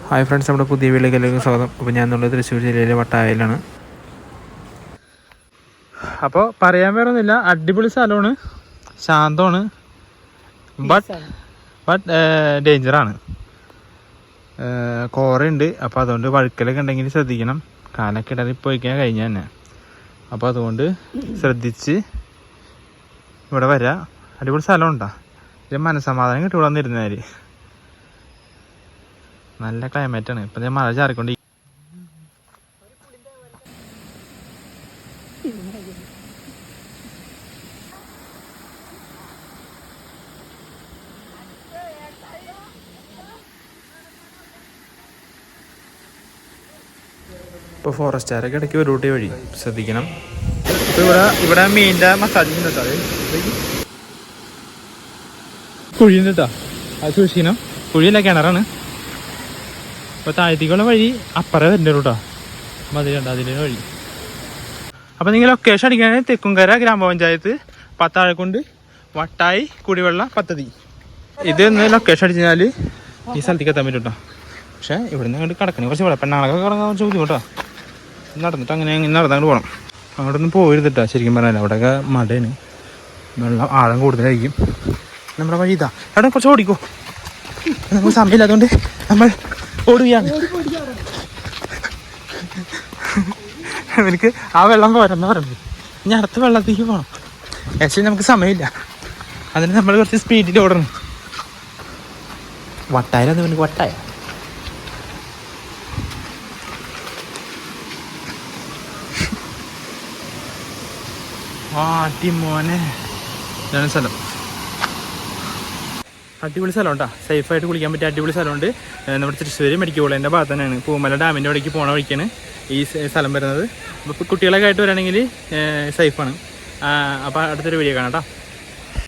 Hi friends, നമ്മുടെ പുതിയ വീട്ടിലേക്ക് സ്വാഗതം. അപ്പോൾ ഞാൻ എന്നുള്ളത് തൃശ്ശൂർ ജില്ലയിലെ വട്ടായിലാണ്. അപ്പോൾ പറയാൻ വേറൊന്നുമില്ല, അടിപൊളി സ്ഥലമാണ്, ശാന്തമാണ്, ബട്ട് ഡേഞ്ചറാണ്. കോറയുണ്ട്. അപ്പോൾ അതുകൊണ്ട് വഴുക്കലൊക്കെ ഉണ്ടെങ്കിൽ ശ്രദ്ധിക്കണം. കാലൊക്കെ ഇടറി പോയിക്കാൻ കഴിഞ്ഞ തന്നെ. അപ്പോൾ അതുകൊണ്ട് ശ്രദ്ധിച്ച് ഇവിടെ വരാം. അടിപൊളി സ്ഥലമുണ്ടോ, ഇത് മനസ്സമാധാനം കിട്ടും ഇവിടെ വന്നിരുന്നാൽ. നല്ല ക്ലൈമറ്റാണ്. ഇപ്പം ഞാൻ മഴ ചാറിക്കൊണ്ട് ഇപ്പോൾ ഫോറസ്റ്റുകാരൊക്കെ ഇടയ്ക്ക് ഒരു റൂട്ട് വഴി ശ്രദ്ധിക്കണം. ഇപ്പോൾ ഇവിടെ മീനിൻ്റെ മസാജ് കേട്ടോ, കുഴിയുണ്ട് കേട്ടോ, അത് സൂക്ഷിക്കണം. കുഴിയല്ല, കിണറാണ്. അപ്പോൾ താഴത്തേക്കുള്ള വഴി അപ്പറേ വരുന്നുണ്ട് കേട്ടോ, മതിലുണ്ട് അതിൻ്റെ വഴി. അപ്പോൾ നിങ്ങൾ ലൊക്കേഷൻ അടിക്കുകയാണെങ്കിൽ തെക്കുംകര ഗ്രാമപഞ്ചായത്ത് പത്താഴക്കുണ്ട് വട്ടായി കുടിവെള്ള പദ്ധതി. ഇത് ഒന്ന് ലൊക്കേഷൻ അടിച്ചു കഴിഞ്ഞാൽ ഈ സ്ഥലത്തേക്ക് എത്താൻ പറ്റും കേട്ടോ. പക്ഷേ ഇവിടുന്ന് അങ്ങോട്ട് കിടക്കണേ കുറച്ച് ഇവിടെ പെണ്ണാളൊക്കെ കിടക്കാൻ കുറച്ച് ബുദ്ധിമുട്ടോ. നടന്നിട്ട് അങ്ങനെ നടന്നങ്ങോട്ട് പോകണം. അങ്ങോട്ടൊന്നും പോയിരുന്നിട്ടാ, ശരിക്കും പറഞ്ഞാൽ അവിടെയൊക്കെ മടയാണ്, വെള്ളം ആഴം കൂടുതലായിരിക്കും. നമ്മുടെ വഴി ഇതാ, അവിടെ കുറച്ച് ഓടിക്കോ, നമുക്ക് സമയമില്ലാത്തതുകൊണ്ട് നമ്മൾ ഓടുകയാണ്. എനിക്ക് ആ വെള്ളം പോരെന്ന് പറഞ്ഞു, ഇനി അടുത്ത വെള്ളത്തേക്ക് പോകണം. ആക്ച്വലി നമുക്ക് സമയമില്ല, അതിന് നമ്മൾ കുറച്ച് സ്പീഡിൽ ഓടണം. വട്ടായാലും എനിക്ക് വട്ടായ മോനെ, ഇതാണ് സ്ഥലം. അടിപൊളി സ്ഥലം കേട്ടോ, സേഫായിട്ട് കുളിക്കാൻ പറ്റിയ അടിപൊളി സ്ഥലമുണ്ട്. നമ്മുടെ തൃശ്ശൂർ മെഡിക്കൽ കോളേജിൻ്റെ ഭാഗത്ത് തന്നെയാണ്, പൂമല ഡാമിൻ്റെ അവിടേക്ക് പോണ വഴിക്കാണ് ഈ സ്ഥലം വരുന്നത്. അപ്പോൾ കുട്ടികളൊക്കെ ആയിട്ട് വരികയാണെങ്കിൽ സേഫാണ്. അപ്പോൾ അടുത്തൊരു വീഡിയോ കാണാം കേട്ടോ.